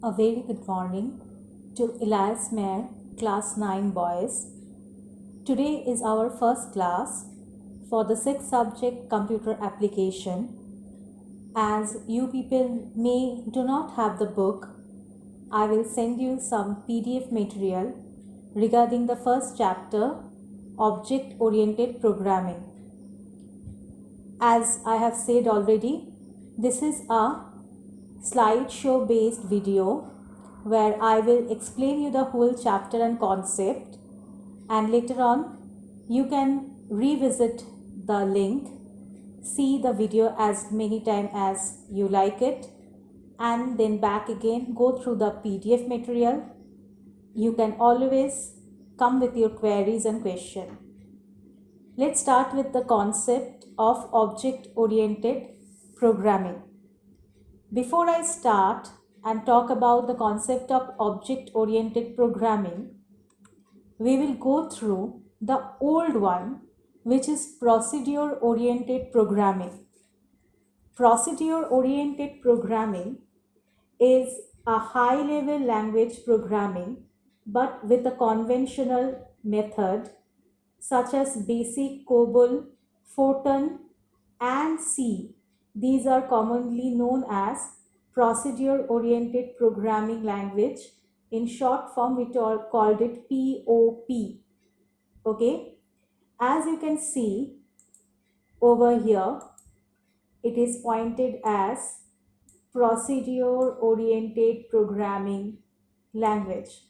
A very good morning to Elias Mayer, Class 9 boys. Today is our first class for the sixth subject computer application. As you people may do not have the book, I will send you some PDF material regarding the first chapter, Object-Oriented Programming. As I have said already, this is a slideshow based video where I will explain you the whole chapter and concept, and later on you can revisit the link, see the video as many times as you like it, and then back again go through the PDF material. You can always come with your queries and questions. Let's start with the concept of object-oriented programming. Before I start and talk about the concept of object-oriented programming, we will go through the old one, which is procedure-oriented programming. Procedure-oriented programming is a high-level language programming, but with a conventional method such as BASIC, COBOL, Fortran, and C. These are commonly known as procedure-oriented programming language. In short form, we called it POP. Okay, as you can see over here, it is pointed as procedure-oriented programming language.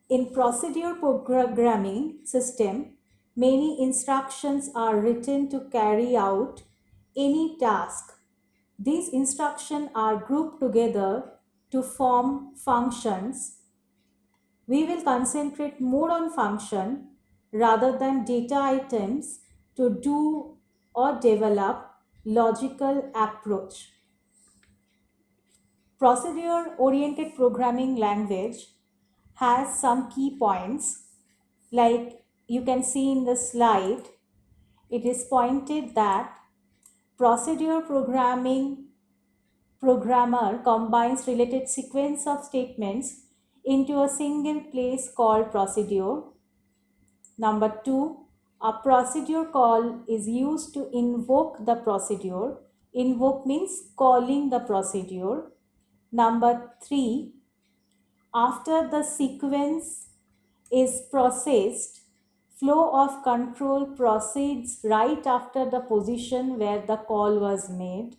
In procedure programming system, many instructions are written to carry out any task. These instructions are grouped together to form functions. We will concentrate more on function rather than data items to do or develop logical approach. Procedure-oriented programming language has some key points, like you can see in the slide. It is pointed that procedure programmer combines related sequence of statements into a single place called procedure. Number 2, a procedure call is used to invoke the procedure. Invoke means calling the procedure. Number 3, after the sequence is processed, flow of control proceeds right after the position where the call was made.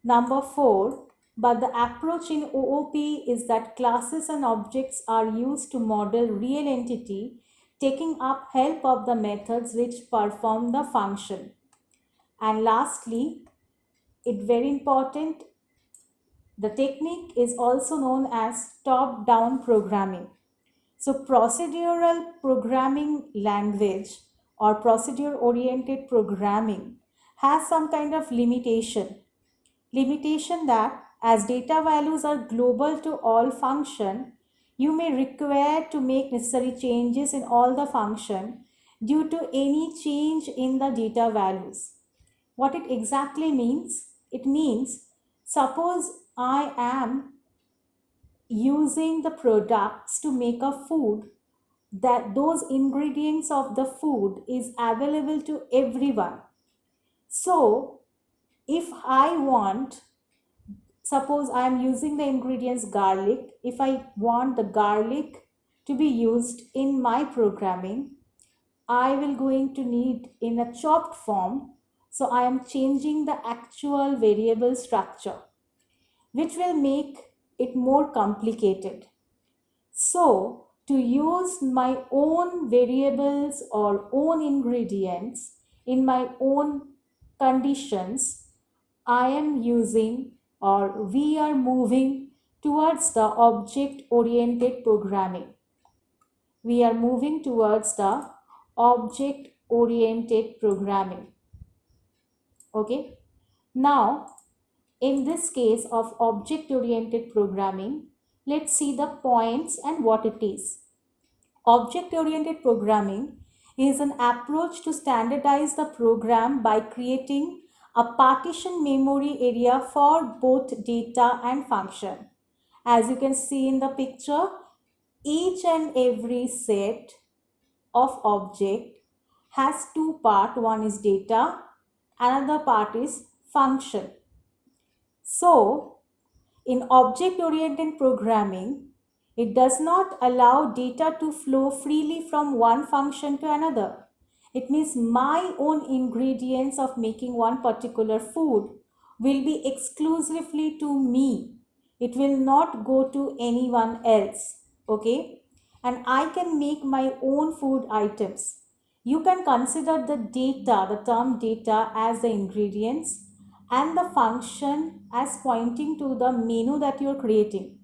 Number 4, but the approach in OOP is that classes and objects are used to model real entity, taking up help of the methods which perform the function. And lastly, it's very important, the technique is also known as top-down programming. So procedural programming language or procedure-oriented programming has some kind of limitation that as data values are global to all function, you may require to make necessary changes in all the function due to any change in the data values. What it exactly means? It means, suppose I am using the products to make a food, that those ingredients of the food is available to everyone. So if I want, suppose I am using the ingredients garlic, if I want the garlic to be used in my programming, I will going to need in a chopped form. So I am changing the actual variable structure, which will make it more complicated. So to use my own variables or own ingredients in my own conditions, I am using, or we are moving towards the object-oriented programming. We are moving towards the object-oriented programming. Okay. Now, in this case of object-oriented programming, let's see the points and what it is. Object-oriented programming is an approach to standardize the program by creating a partition memory area for both data and function. As you can see in the picture, each and every set of object has two parts. One is data, another part is function. So, in object-oriented programming, it does not allow data to flow freely from one function to another. It means my own ingredients of making one particular food will be exclusively to me. It will not go to anyone else. Okay? And I can make my own food items. You can consider the data, the term data, as the ingredients and the function as pointing to the menu that you're creating.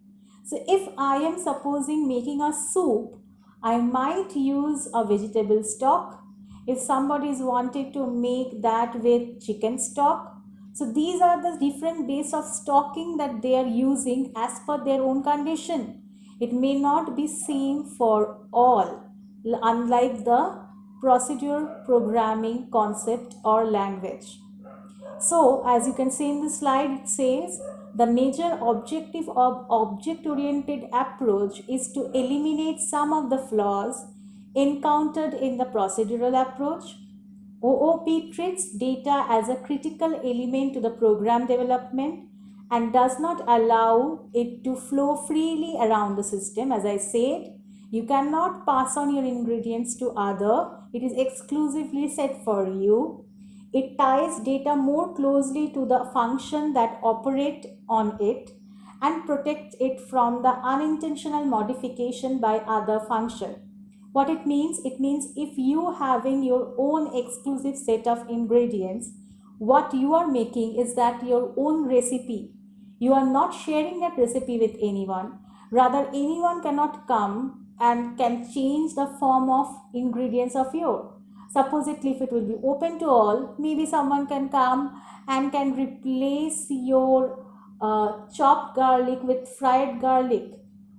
So if I am supposing making a soup, I might use a vegetable stock. If somebody is wanting to make that with chicken stock, so these are the different ways of stocking that they are using as per their own condition. It may not be same for all, unlike the procedure programming concept or language. So, as you can see in the slide, it says the major objective of object-oriented approach is to eliminate some of the flaws encountered in the procedural approach. OOP treats data as a critical element to the program development and does not allow it to flow freely around the system. As I said, you cannot pass on your ingredients to other. It is exclusively set for you. It ties data more closely to the function that operate on it and protects it from the unintentional modification by other function. What it means if you having your own exclusive set of ingredients, what you are making is that your own recipe. You are not sharing that recipe with anyone. Rather, anyone cannot come and can change the form of ingredients of yours. Supposedly, if it will be open to all, maybe someone can come and can replace your chopped garlic with fried garlic.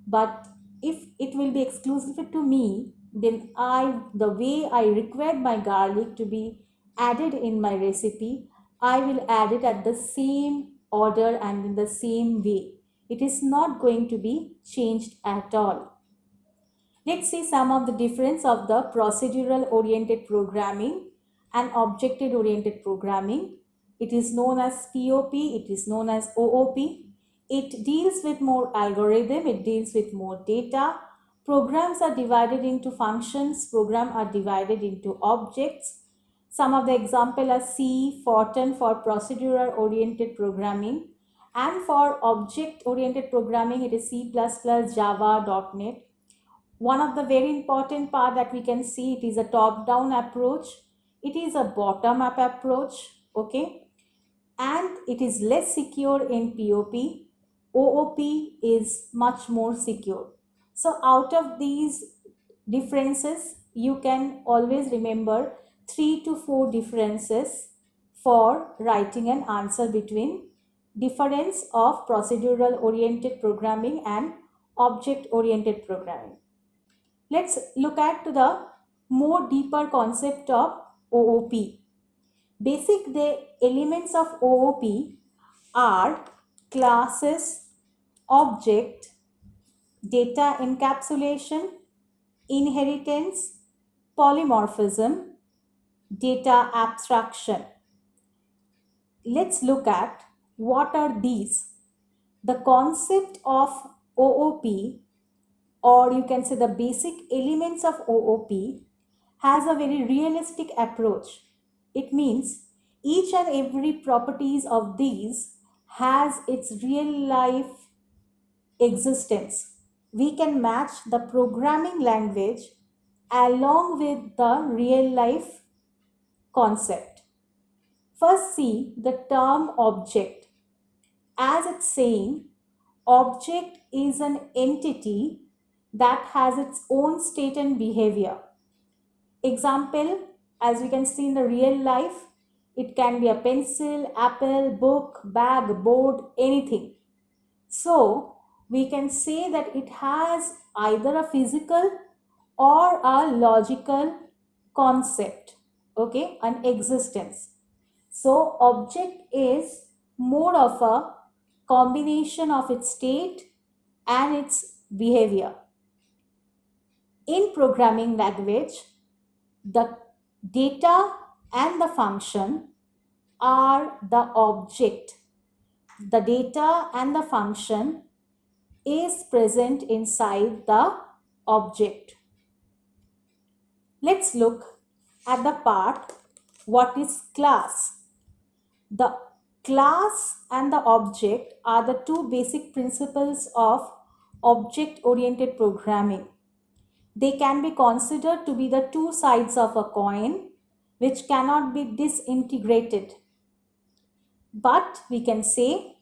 But if it will be exclusive to me, then the way I require my garlic to be added in my recipe, I will add it at the same order and in the same way. It is not going to be changed at all. Let's see some of the difference of the procedural oriented programming and objective oriented programming. It is known as POP, it is known as OOP. It deals with more algorithm, it deals with more data. Programs are divided into functions, programs are divided into objects. Some of the example are C, Fortran for procedural oriented programming, and for object oriented programming it is C++, Java, .NET. One of the very important part that we can see, it is a top down approach, it is a bottom up approach, okay, and it is less secure in POP. OOP is much more secure. So out of these differences, you can always remember 3 to 4 differences for writing an answer between difference of procedural oriented programming and object oriented programming. Let's look at the more deeper concept of OOP. Basic the elements of OOP are classes, object, data encapsulation, inheritance, polymorphism, data abstraction. Let's look at what are these. The concept of OOP, or you can say the basic elements of OOP, has a very realistic approach. It means each and every properties of these has its real life existence. We can match the programming language along with the real life concept. First, see the term object. As it's saying, object is an entity that has its own state and behavior. Example, as we can see in the real life, it can be a pencil, apple, book, bag, board, anything. So, we can say that it has either a physical or a logical concept, okay, an existence. So object is more of a combination of its state and its behavior. In programming language, the data and the function are the object. The data and the function is present inside the object. Let's look at the part what is class. The class and the object are the two basic principles of object-oriented programming. They can be considered to be the two sides of a coin which cannot be disintegrated. But we can say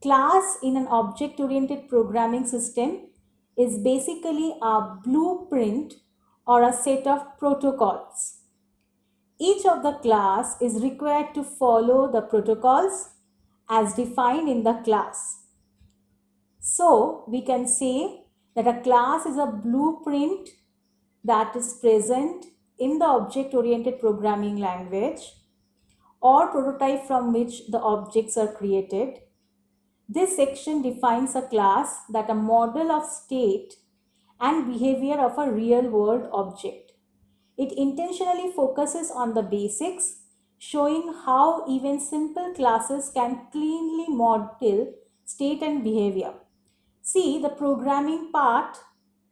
class in an object-oriented programming system is basically a blueprint or a set of protocols. Each of the class is required to follow the protocols as defined in the class. So we can say that a class is a blueprint that is present in the object-oriented programming language or prototype from which the objects are created. This section defines a class that a model of state and behavior of a real-world object. It intentionally focuses on the basics, showing how even simple classes can cleanly model state and behavior. See, the programming part,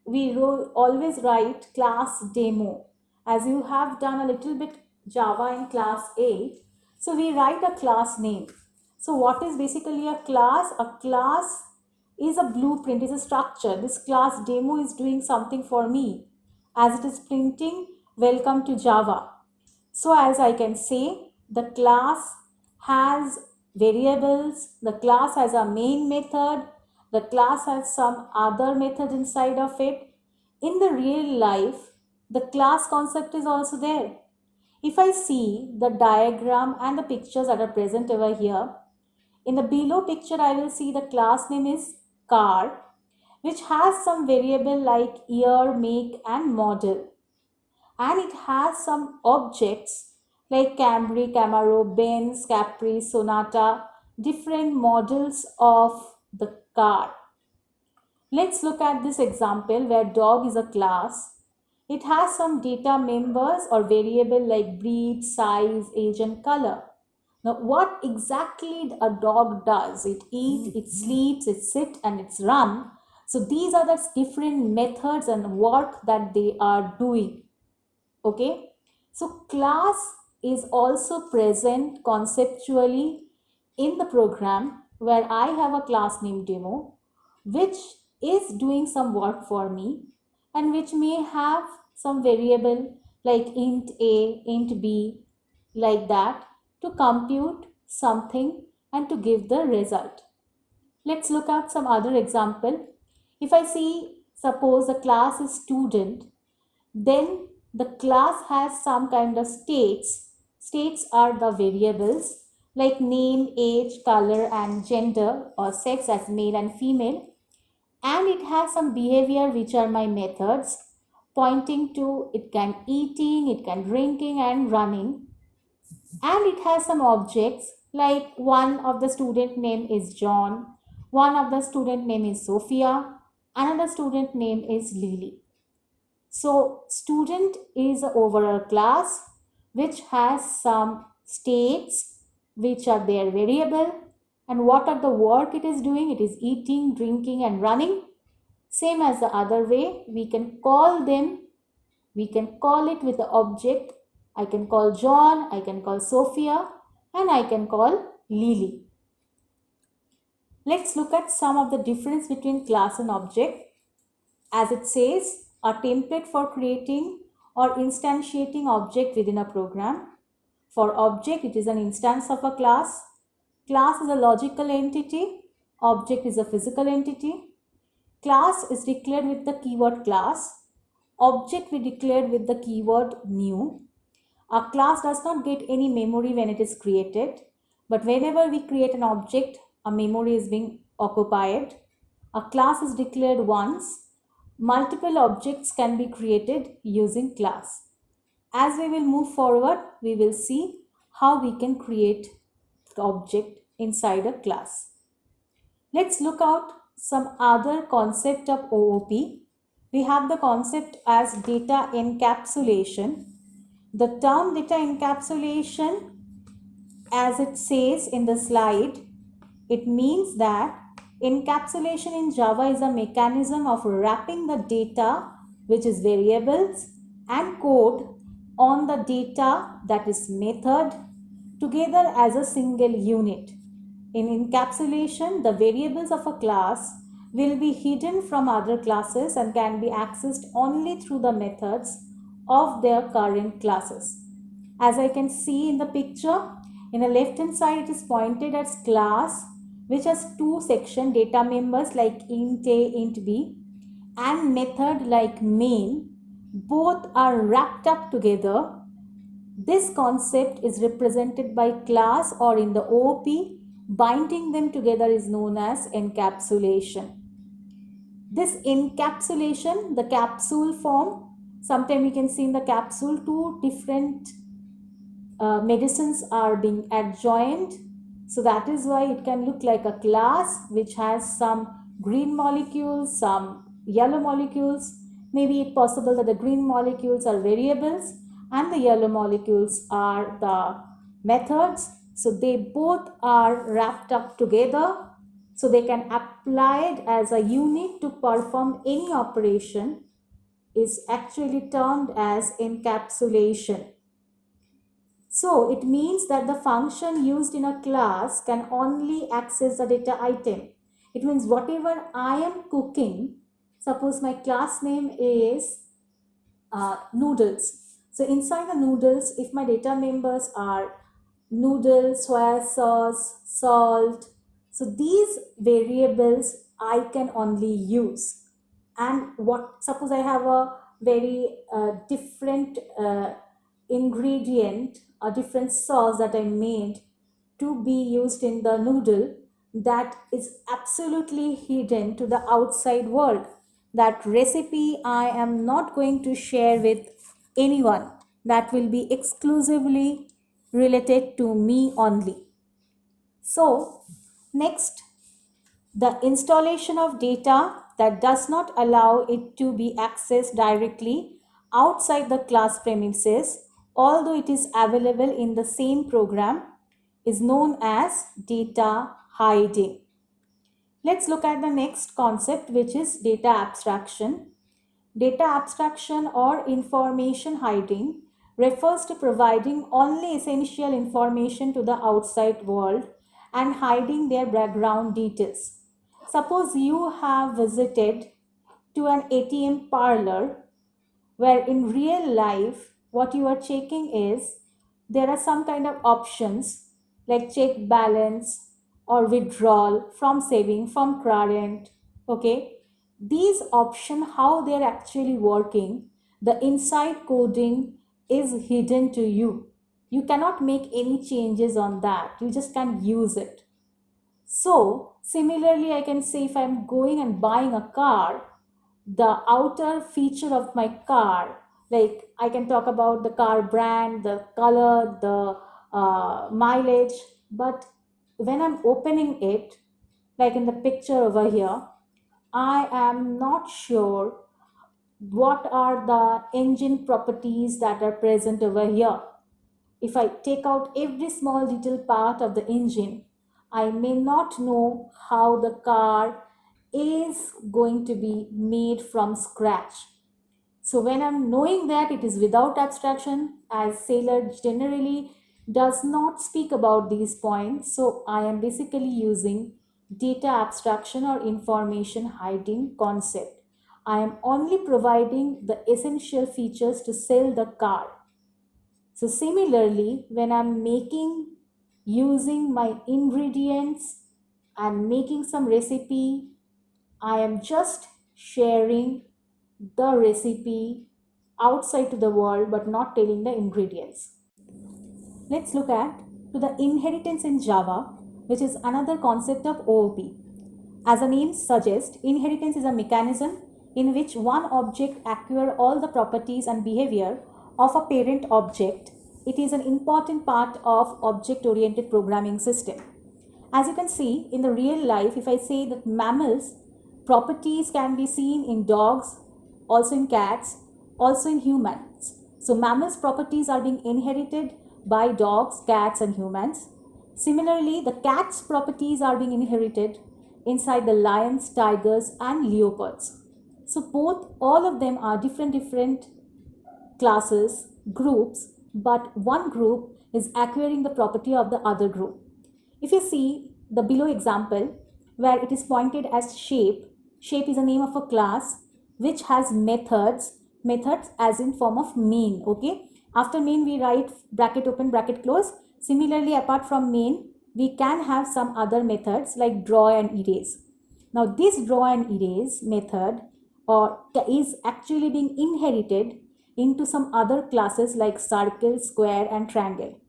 we always write class demo. As you have done a little bit Java in class 8, so we write a class name. So what is basically a class? A class is a blueprint, is a structure. This class demo is doing something for me as it is printing welcome to Java. So as I can say, the class has variables, the class has a main method, the class has some other method inside of it. In the real life, the class concept is also there. If I see the diagram and the pictures that are present over here, in the below picture I will see the class name is car, which has some variable like year, make and model. And it has some objects like Camry, Camaro, Benz, Capri, Sonata, different models of the car. Let's look at this example where dog is a class. It has some data members or variable like breed, size, age and color. Now what exactly a dog does? It eats, it sleeps, it sits and it's run. So these are the different methods and work that they are doing. Okay, so class is also present conceptually in the program where I have a class name demo which is doing some work for me and which may have some variable like int a, int b, like that to compute something and to give the result. Let's look at some other example. If I see, suppose the class is student, then the class has some kind of states. States are the variables like name, age, color and gender or sex as male and female. And it has some behavior which are my methods pointing to it can eating, it can drinking and running. And it has some objects like one of the student name is John, one of the student name is Sophia, another student name is Lily. So student is an overall class which has some states which are their variable and what are the work it is doing. It is eating, drinking and running. Same as the other way, we can call them, we can call it with the object. I can call John, I can call Sophia and I can call Lily. Let's look at some of the difference between class and object. As it says, a template for creating or instantiating object within a program. For object, it is an instance of a class. Class is a logical entity. Object is a physical entity. Class is declared with the keyword class. Object we declared with the keyword new. A class does not get any memory when it is created, but whenever we create an object, a memory is being occupied. A class is declared once. Multiple objects can be created using class. As we will move forward, we will see how we can create the object inside a class. Let's look out some other concept of OOP. We have the concept as data encapsulation. The term data encapsulation, as it says in the slide, it means that encapsulation in Java is a mechanism of wrapping the data, which is variables, and code on the data, that is method, together as a single unit. In encapsulation, the variables of a class will be hidden from other classes and can be accessed only through the methods of their current classes. As I can see in the picture, in the left hand side it is pointed as class, which has two sections, data members like int a, int b, and method like main. Both are wrapped up together. This concept is represented by class, or in the OOP, binding them together is known as encapsulation. This encapsulation, the capsule form, sometimes you can see in the capsule two different medicines are being adjoined. So that is why it can look like a class which has some green molecules, some yellow molecules. Maybe it's possible that the green molecules are variables and the yellow molecules are the methods. So they both are wrapped up together, so they can apply it as a unit to perform any operation, is actually termed as encapsulation. So it means that the function used in a class can only access the data item. It means whatever I am cooking, suppose my class name is noodles. So inside the noodles, if my data members are noodles, soy sauce, salt, so these variables I can only use. And what, suppose I have a very different ingredient, a different sauce that I made to be used in the noodle, that is absolutely hidden to the outside world. That recipe I am not going to share with anyone. That will be exclusively related to me only. So next, the installation of data that does not allow it to be accessed directly outside the class premises, although it is available in the same program, is known as data hiding. Let's look at the next concept, which is data abstraction. Data abstraction or information hiding refers to providing only essential information to the outside world and hiding their background details. Suppose you have visited to an ATM parlor where in real life what you are checking is there are some kind of options like check balance or withdrawal from saving, from current. Okay, these options, how they're actually working, the inside coding is hidden to you. You cannot make any changes on that, you just can't use it. So similarly, I can say if I'm going and buying a car, the outer feature of my car, like I can talk about the car brand, the color, the mileage, but when I'm opening it, like in the picture over here, I am not sure what are the engine properties that are present over here. If I take out every small detail part of the engine, I may not know how the car is going to be made from scratch. So when I'm knowing that it is without abstraction, as Saylor generally does not speak about these points, so I am basically using data abstraction or information hiding concept. I am only providing the essential features to sell the car. So similarly, when I'm using my ingredients and making some recipe, I am just sharing the recipe outside to the world but not telling the ingredients. Let's look at to the inheritance in Java, which is another concept of OOP. As the name suggests, inheritance is a mechanism in which one object acquires all the properties and behavior of a parent object it is an important part of object-oriented programming system. As you can see in the real life, if I say that mammals properties can be seen in dogs, also in cats, also in humans. So mammals properties are being inherited by dogs, cats and humans. Similarly, the cat's properties are being inherited inside the lions, tigers and leopards. So all of them are different classes, groups, but one group is acquiring the property of the other group. If you see the below example where it is pointed as shape, shape is a name of a class which has methods as in form of main, okay? After main we write bracket open, bracket close. Similarly, apart from main, we can have some other methods like draw and erase. Now this draw and erase method is actually being inherited into some other classes like circle, square and triangle,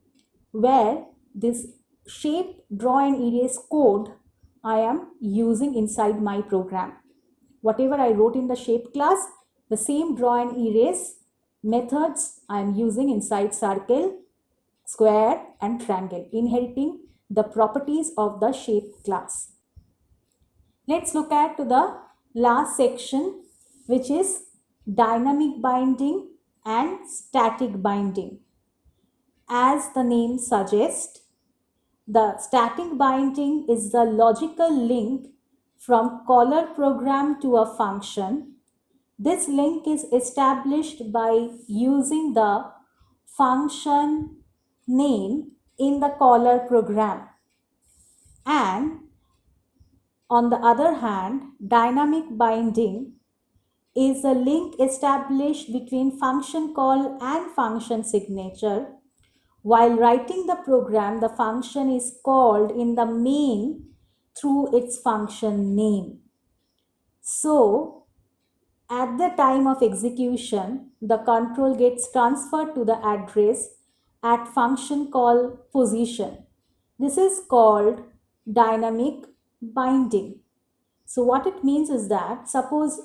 where this shape, draw and erase code I am using inside my program. Whatever I wrote in the shape class, the same draw and erase methods I am using inside circle, square and triangle, inheriting the properties of the shape class. Let's look at the last section, which is dynamic binding and static binding. As the name suggests, the static binding is the logical link from caller program to a function. This link is established by using the function name in the caller program. And on the other hand, dynamic binding is a link established between function call and function signature. While writing the program, the function is called in the main through its function name. So, at the time of execution, the control gets transferred to the address at function call position. This is called dynamic binding. So what it means is that suppose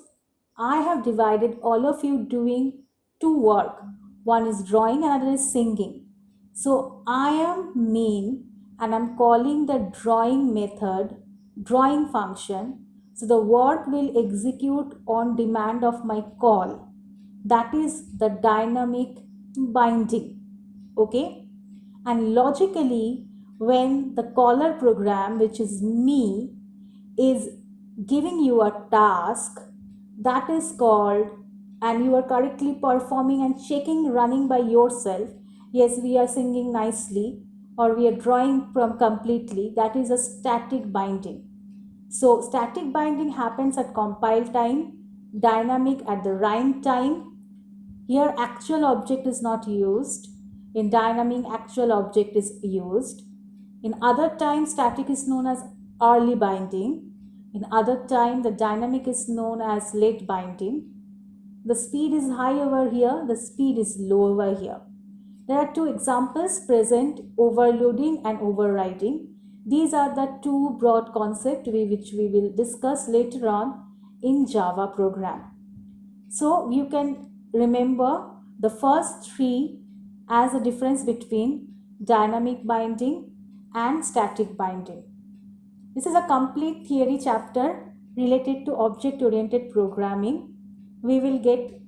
I have divided all of you doing two work. One is drawing, another is singing. So I am main and I'm calling the drawing method, drawing function. So the work will execute on demand of my call. That is the dynamic binding. Okay? And logically, when the caller program, which is me, is giving you a task that is called, and you are correctly performing and checking running by yourself, yes, we are singing nicely or we are drawing from completely, that is a static binding. So static binding happens at compile time, dynamic at the rhyme time. Here actual object is not used. In dynamic, actual object is used. In other time, static is known as early binding. In other time, the dynamic is known as late binding. The speed is high over here, the speed is low over here. There are two examples present, overloading and overriding. These are the two broad concepts which we will discuss later on in Java program. So you can remember the first three as a difference between dynamic binding and static binding. This is a complete theory chapter related to object-oriented programming. We will get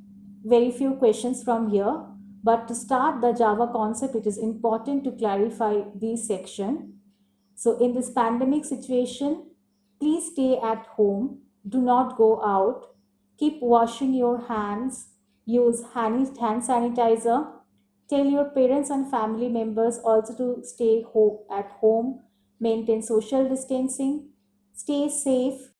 very few questions from here, but to start the Java concept, it is important to clarify this section. So in this pandemic situation, please stay at home, do not go out, keep washing your hands, use hand sanitizer, tell your parents and family members also to stay at home, maintain social distancing, stay safe,